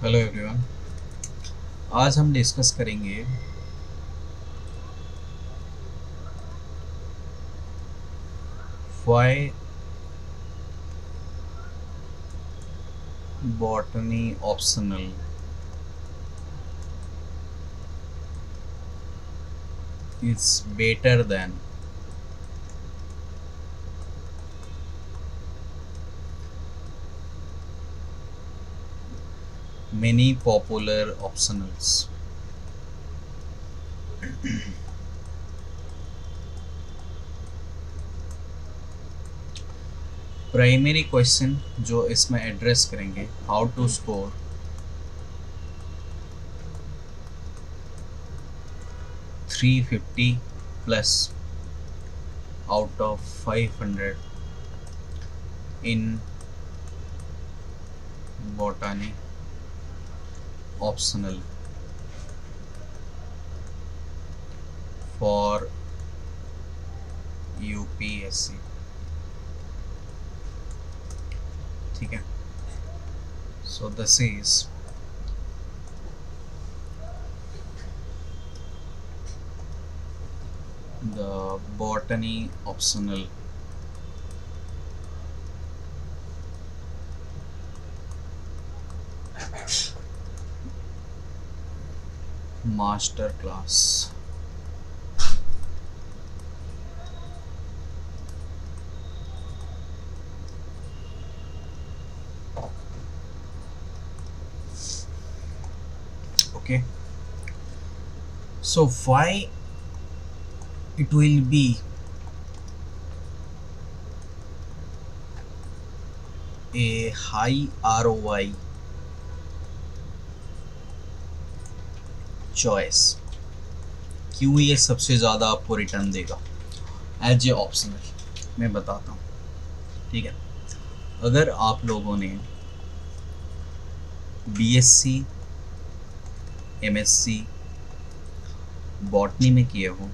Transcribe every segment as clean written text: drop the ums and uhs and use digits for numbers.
Hello everyone. आज हम discuss करेंगे why botany optional is better than many popular optionals। Primary question जो इसमें एड्रेस करेंगे, how to score 350 plus out of 500 in botany optional for UPSC. ठीक है, so this is the botany optional master class। Okay, so why it will be a high ROI choice, क्यों ये सबसे ज़्यादा आपको रिटर्न देगा as a optional, मैं बताता हूँ। ठीक है, अगर आप लोगों ने बीएससी एमएससी बॉटनी में किए हो,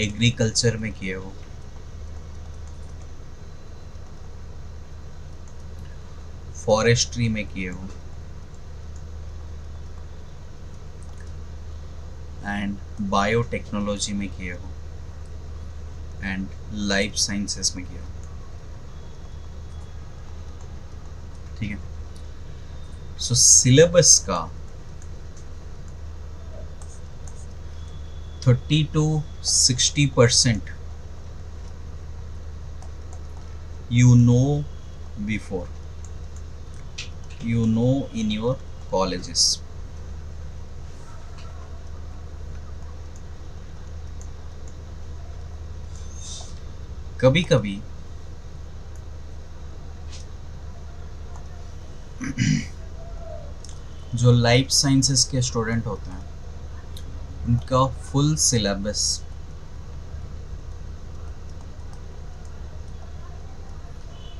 एग्रीकल्चर में किए हो, फॉरेस्ट्री में किए हो एंड बायोटेक्नोलॉजी में किए हो एंड लाइफ साइंसेस में किए हो। ठीक है, सो सिलेबस का 30 to 60% you know before, you know in your colleges। कभी कभी जो लाइफ साइंसेस के स्टूडेंट होते हैं उनका फुल सिलेबस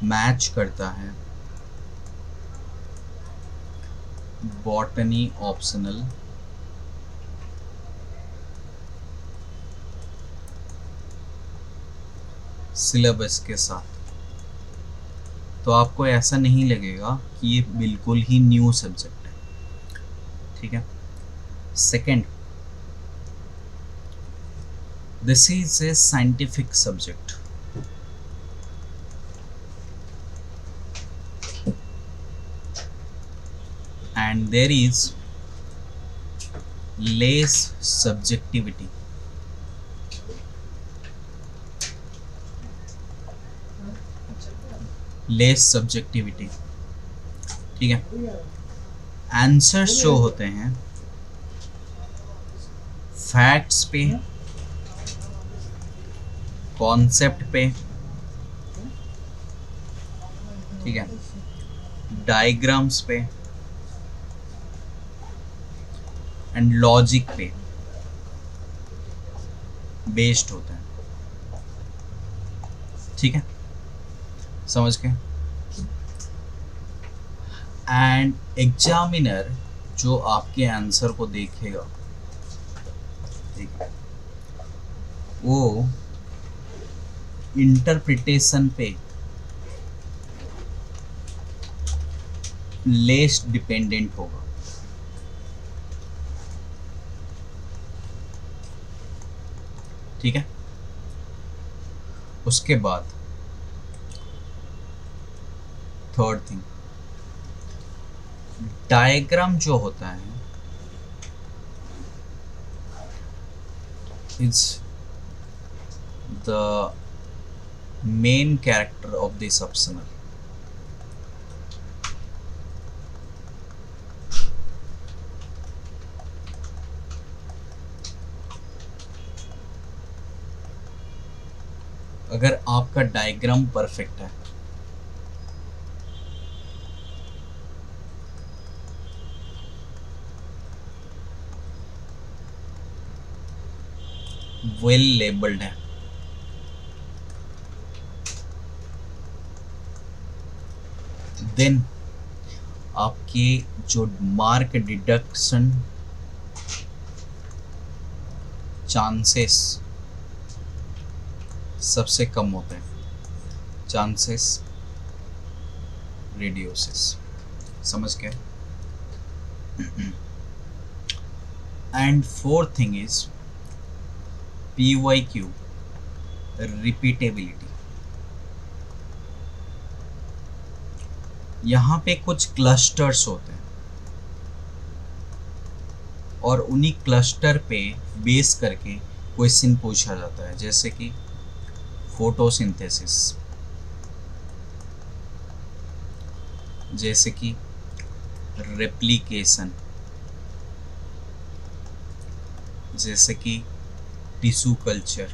मैच करता है बॉटनी ऑप्शनल सिलेबस के साथ। तो आपको ऐसा नहीं लगेगा कि ये बिल्कुल ही न्यू सब्जेक्ट है। ठीक है, second, this is a scientific subject. And there is less subjectivity। ठीक है, आंसर्स जो होते हैं फैक्ट्स पे, कॉन्सेप्ट पे, ठीक है, डायग्राम्स पे एंड लॉजिक पे बेस्ड होता है। ठीक है, समझ गए। एंड एग्जामिनर जो आपके आंसर को देखेगा, ठीक है, वो इंटरप्रिटेशन पे लेस डिपेंडेंट होगा। ठीक है, उसके बाद थर्ड थिंग, डायग्राम जो होता है is the main character of this optional. अगर आपका डायग्राम परफेक्ट है वेल लेबल्ड है देन आपके जो मार्क डिडक्शन चांसेस सबसे कम होते हैं, चांसेस रिड्यूसेस। समझ गए? And fourth thing is PYQ, repeatability. यहाँ पे कुछ क्लस्टर्स होते हैं और उन्हीं क्लस्टर पे बेस करके क्वेश्चन पूछा जाता है, जैसे कि फोटोसिंथेसिस, जैसे कि रेप्लिकेशन, जैसे कि टिश्यू कल्चर,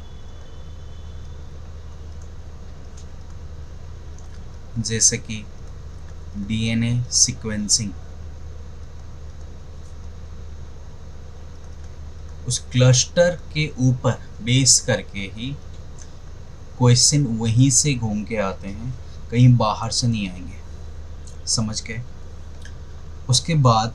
जैसे कि DNA सीक्वेंसिंग। उस क्लस्टर के ऊपर बेस करके ही क्वेश्चन वहीं से घूम के आते हैं, कहीं बाहर से नहीं आएंगे। समझ गए? उसके बाद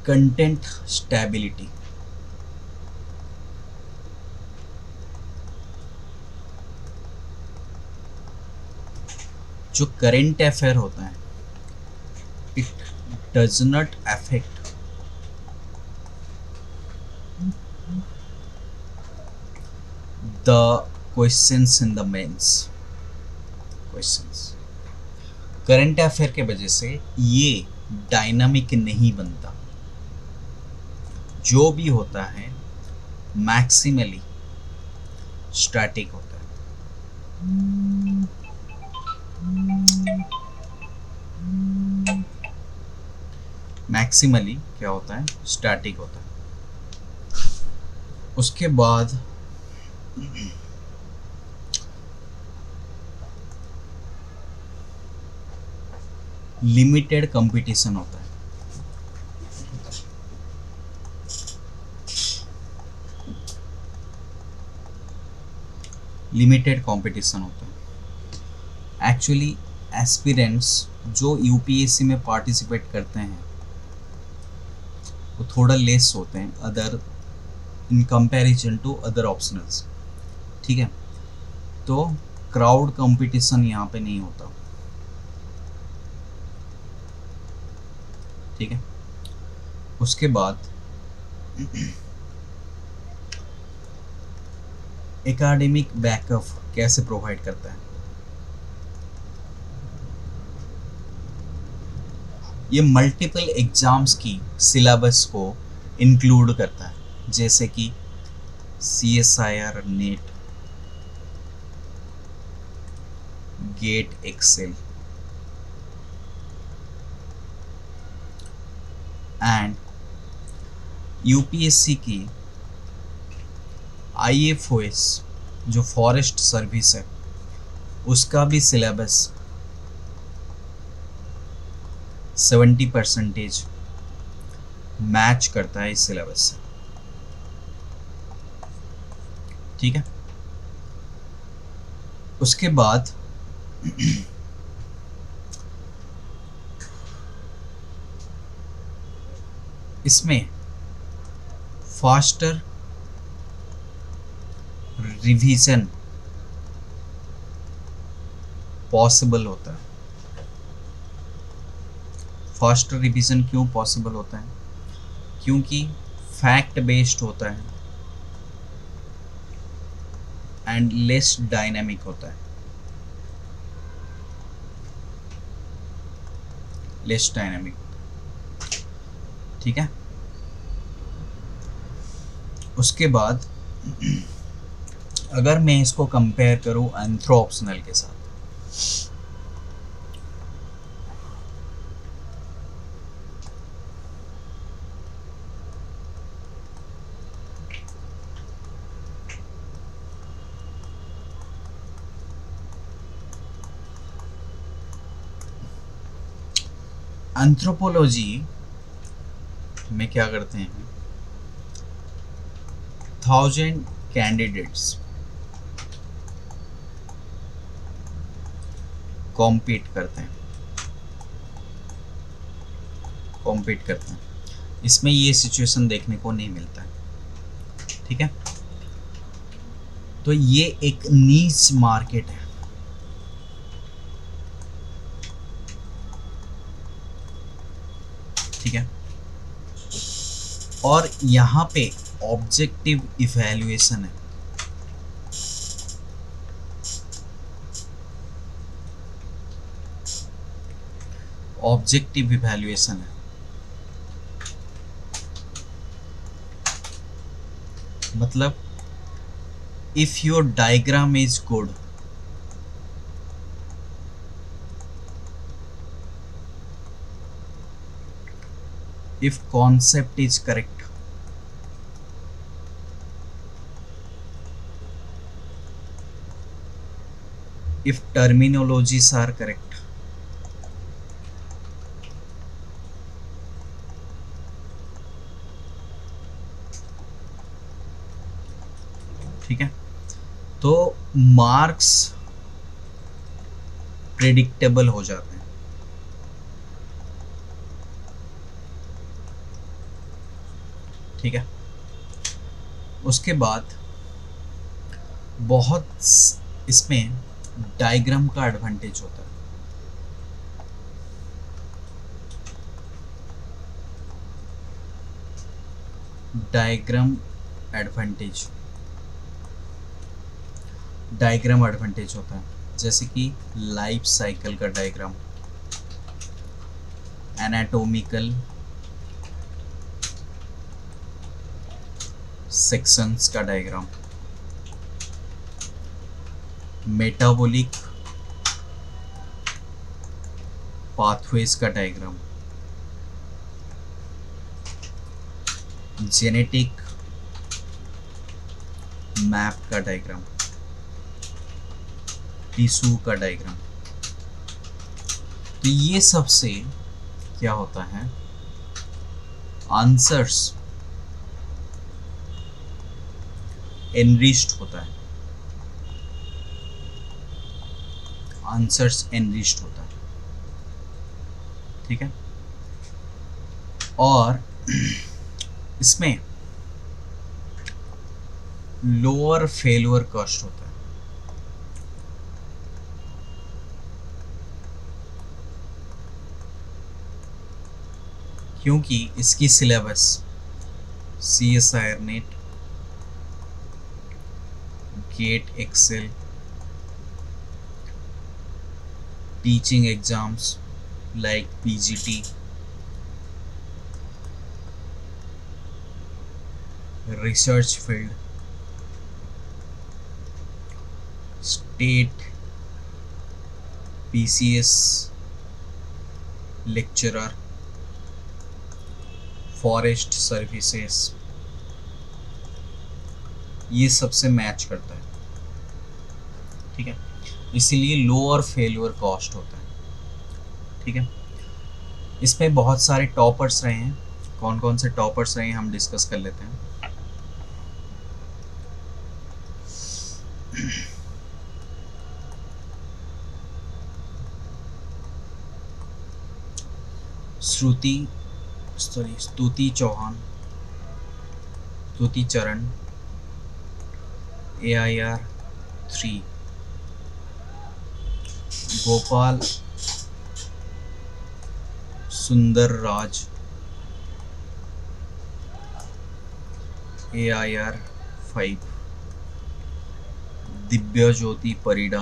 कंटेंट स्टेबिलिटी। जो करंट अफेयर होता है it does not affect the questions in the mains questions. Current affair के वजह से ये डायनामिक नहीं बनता, जो भी होता है मैक्सिमली स्टैटिक होता है। मैक्सिमली क्या होता है? स्टैटिक होता है। उसके बाद लिमिटेड कंपटीशन होता है। लिमिटेड कंपटीशन होता है। एक्चुअली एस्पिरेंट्स जो यूपीएससी में पार्टिसिपेट करते हैं वो थोड़ा लेस होते हैं other in comparison to other optionals. ठीक है, तो क्राउड कंपटीशन यहाँ पे नहीं होता। ठीक है, उसके बाद एकेडमिक बैकअप कैसे प्रोवाइड करता है? ये मल्टीपल एग्जाम्स की सिलेबस को इंक्लूड करता है, जैसे कि CSIR, NET, GATE, XL and UPSC की IFOS जो फॉरेस्ट सर्विस है उसका भी सिलेबस 70% मैच करता है इस सिलेबस से। ठीक है, उसके बाद इसमें फास्टर रिवीजन पॉसिबल होता है। फास्टर रिवीजन क्यों पॉसिबल होता है? क्योंकि फैक्ट बेस्ड होता है एंड लेस डायनामिक होता है, लेस डायनामिक। ठीक है, उसके बाद अगर मैं इसको कंपेयर करूं एंथ्रोऑप्शनल के साथ, एंथ्रोपोलॉजी में क्या करते हैं, 1000 कैंडिडेट्स कॉम्पीट करते हैं, इसमें ये सिचुएशन देखने को नहीं मिलता है। ठीक है, तो ये एक नीश मार्केट है। ठीक है, और यहाँ पे ऑब्जेक्टिव इवैल्यूएशन है। ऑब्जेक्टिव इवैल्यूएशन है मतलब if your diagram is good, if concept is correct, if terminologies are correct, ठीक है, तो मार्क्स प्रेडिक्टेबल हो जाते हैं। ठीक है, उसके बाद बहुत इसमें डायग्राम का एडवांटेज होता है। डायग्राम एडवांटेज होता है, जैसे कि लाइफ साइकिल का डायग्राम, एनाटॉमिकल सेक्शंस का डायग्राम, मेटाबॉलिक पाथवेज का डायग्राम, जेनेटिक मैप का डायग्राम, टिश्यू का डायग्राम। तो ये सब से क्या होता है, आंसर्स एनरिच्ड होता है, ठीक है, और इसमें लोअर फेल्योर कॉस्ट होता है। क्योंकि इसकी syllabus CSIR NET, GATE XL, teaching exams like PGT, research field, state PCS lecturer, forest services, ये सबसे मैच करता है। ठीक है, इसीलिए लोअर फेल्योर कॉस्ट होता है। ठीक है, इसमें बहुत सारे टॉपर्स रहे हैं। कौन कौन से टॉपर्स रहे हैं हम डिस्कस कर लेते हैं। स्तुति चौहान, स्तुति चरण, AIR 3, गोपाल सुंदर राज AIR 5, दिव्य ज्योति परिडा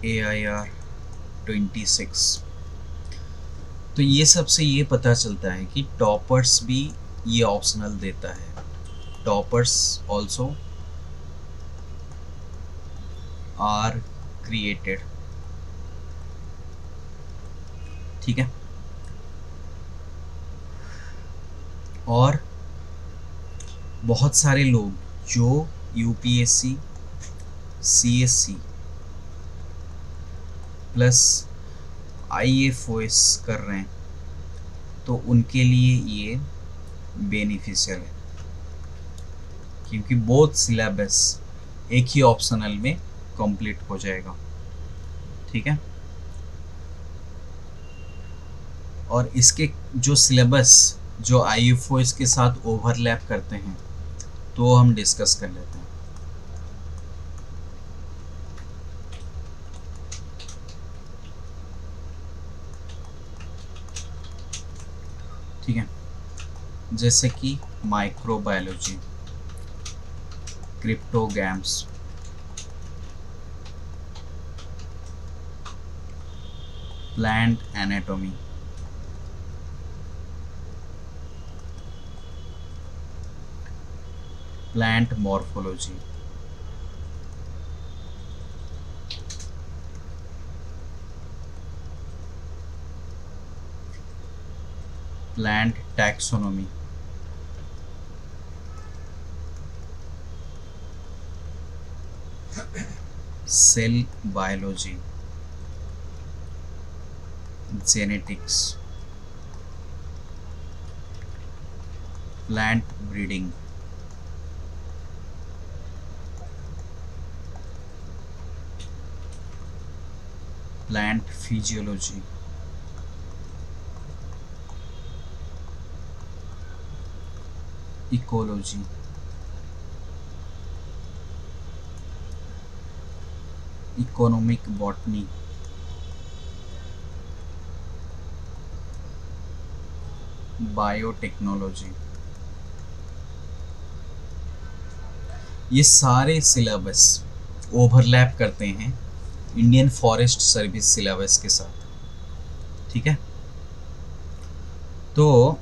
AIR 26। तो ये सबसे ये पता चलता है कि टॉपर्स भी ये ऑप्शनल देता है, टॉपर्स ऑल्सो आर क्रिएटेड। ठीक है, और बहुत सारे लोग जो UPSC CSC प्लस IFOS कर रहे हैं तो उनके लिए ये बेनिफिशियल है, क्योंकि बोथ सिलेबस एक ही ऑप्शनल में कंप्लीट हो जाएगा। ठीक है, और इसके जो सिलेबस जो IFOS के साथ ओवरलैप करते हैं तो हम डिस्कस कर लेते हैं। ठीक है, जैसे कि microbiology, cryptograms, plant anatomy, plant morphology, plant taxonomy, cell biology, genetics, plant breeding, plant physiology, ecology, economic botany, biotechnology. ये सारे सिलेबस ओवरलैप करते हैं इंडियन फॉरेस्ट सर्विस सिलेबस के साथ। ठीक है, तो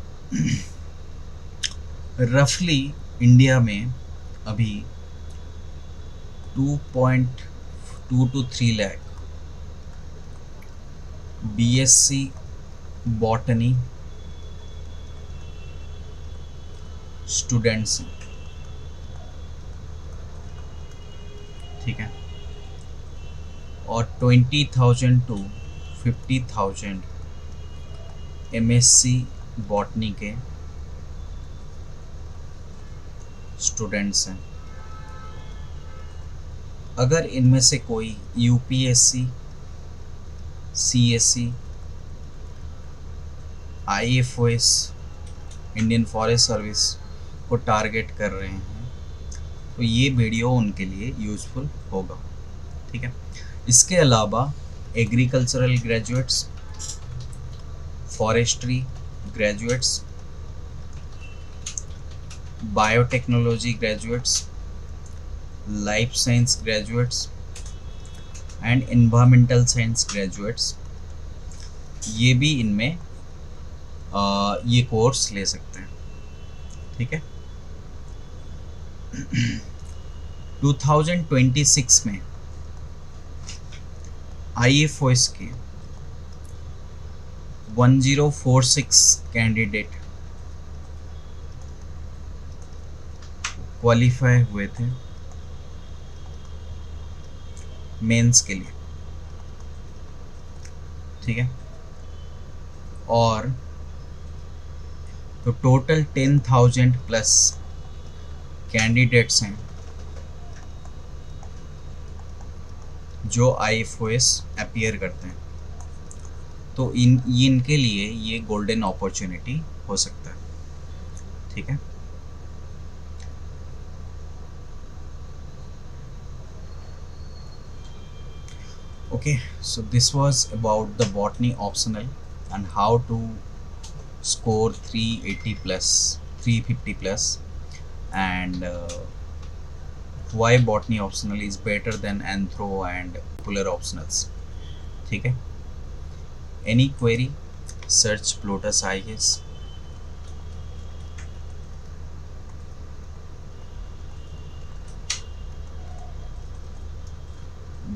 रफली इंडिया में अभी 2.2 to 3 lakh BSc botany students हैं। ठीक है, और 20,000 to 50,000 MSc बॉटनी के स्टूडेंट्स हैं। अगर इनमें से कोई UPSC CSC IFOS Indian forest service को टारगेट कर रहे हैं तो ये वीडियो उनके लिए यूज़फुल होगा। ठीक है, इसके अलावा agricultural graduates, forestry graduates, biotechnology graduates, life science graduates and environmental science graduates, ये भी इनमें ये कोर्स ले सकते हैं। ठीक है, 2026 में IFOS के 1046 कैंडिडेट क्वालिफाई हुए थे मेंस के लिए। ठीक है, और तो टोटल 10,000 प्लस कैंडिडेट्स हैं जो IFOS अपीयर करते हैं, तो इनके लिए ये गोल्डन अपॉर्चुनिटी हो सकता है। ठीक है। Okay, so this was about the botany optional and how to score 380 plus 350 plus, and why botany optional is better than anthro and popular optionals. ठीक है। Any query, search Plotus IAS.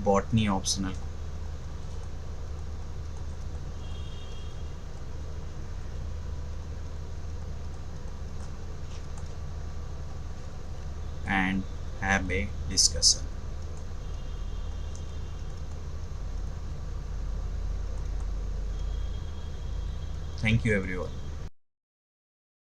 Botany optional. And have a discussion. Thank you everyone.